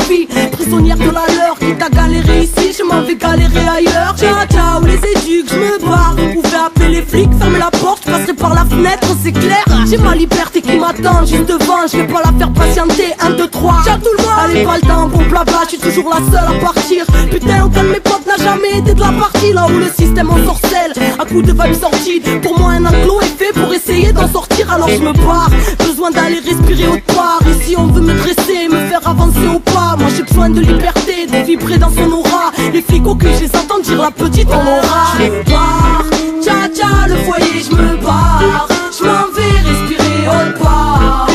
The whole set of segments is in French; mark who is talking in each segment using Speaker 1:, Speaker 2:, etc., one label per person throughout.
Speaker 1: vie. Prisonnière de la leur, qui t'a galéré ici, je m'en vais galérer ailleurs. Ciao ciao les éduques, je me barre. Vous pouvez appeler les flics, fermez la porte, je passerai par la fenêtre, c'est clair. J'ai ma liberté qui m'attend juste devant, je vais pas la faire patienter. 1, 2, 3, ciao tout le monde. Allez pas le temps, bon blabla, je suis toujours la seule à partir. Putain, aucun de mes potes n'a jamais été de la partie. Là où le système ensorcelle, à coups de vibes sorties. Pour moi un enclos est fait pour essayer d'en sortir, alors je me barre. Besoin d'aller respirer autre part. Ici on veut me dresser, me faire avancer au pas. Moi j'ai besoin de liberté, de vibrer dans son aura. Les flics au cul, je les entends dire la petite on aura. Je me barre, tcha tcha le foyer, je me barre. Je m'en vais respirer autre part.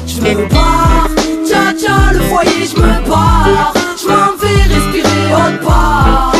Speaker 1: Je me barre, tcha tcha le foyer, je me barre. Je m'en vais respirer autre part.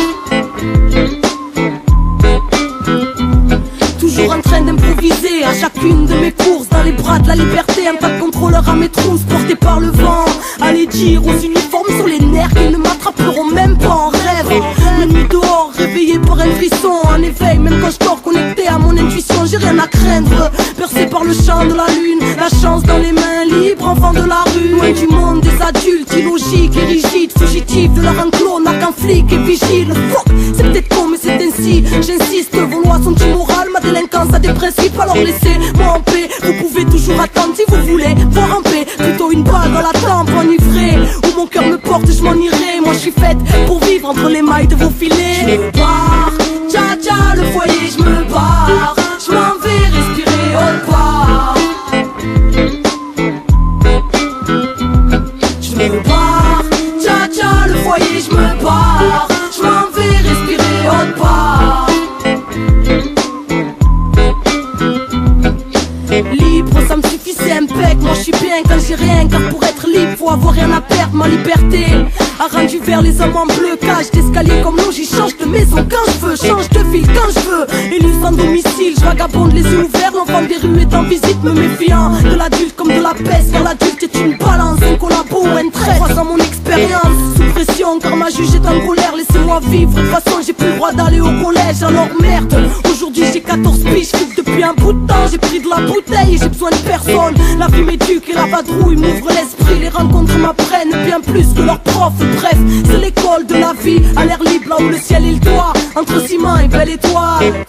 Speaker 1: Toujours en train d'improviser à chacune de mes courses. Dans les bras de la liberté, un tas de contrôleurs à mes trousses portés par le vent. Allez dire aux uniformes sur les nerfs qu'ils ne m'attraperont même pas en rêve. La nuit dehors, réveillé par un frisson. En éveil, même quand je dors connecté à mon intuition, j'ai rien à craindre. Percé par le champ de la lune, la chance dans les mains libres, enfant de la rue. Loin du monde des adultes, illogiques et rigides, fugitifs de leur enclos, n'a qu'un flic et vigile. Fuck, c'est peut-être con mais c'est ainsi, j'insiste, vos lois sont immorales, ma délinquance a des principes, alors laissez-moi en paix. Vous pouvez toujours attendre si vous voulez voir en paix, plutôt une balle dans la tempe enivrée. Où mon cœur me porte, je m'en irai. Moi je suis faite pour vivre entre les mailles de vos filets. Je me barre, tcha tcha le foyer, je me barre. Je m'en vais respirer autre part. Je me barre, tcha tcha le foyer, je me barre. Je m'en vais respirer autre part. Libre, ça me suffit, c'est impec. Moi je suis bien quand j'ai rien, car pour être libre faut avoir rien à perdre. Ma liberté a rendu vers les hommes en bleu. Cage d'escalier comme l'eau, j'y change de maison quand je veux, change de ville quand je veux. Élu sans domicile, je vagabonde les yeux ouverts. L'enfant des rues est en visite, me méfiant de l'adulte comme de la peste. Car l'adulte est une balance, un collabo ou un trait. Croisant mon expérience, sous pression car ma juge est en colère. Laissez-moi vivre, de toute façon j'ai plus le droit d'aller au collège. Alors merde, aujourd'hui j'ai 14 piges, je depuis un bout de temps. J'ai pris de la bouteille et j'ai besoin de personne. La vie m'éduque et la vadrouille m'ouvre l'esprit. Les rencontres m'apprennent bien plus que leurs profs. Bref, c'est l'école de la vie, à l'air libre là où le ciel et le toit, entre ciment et belle étoile.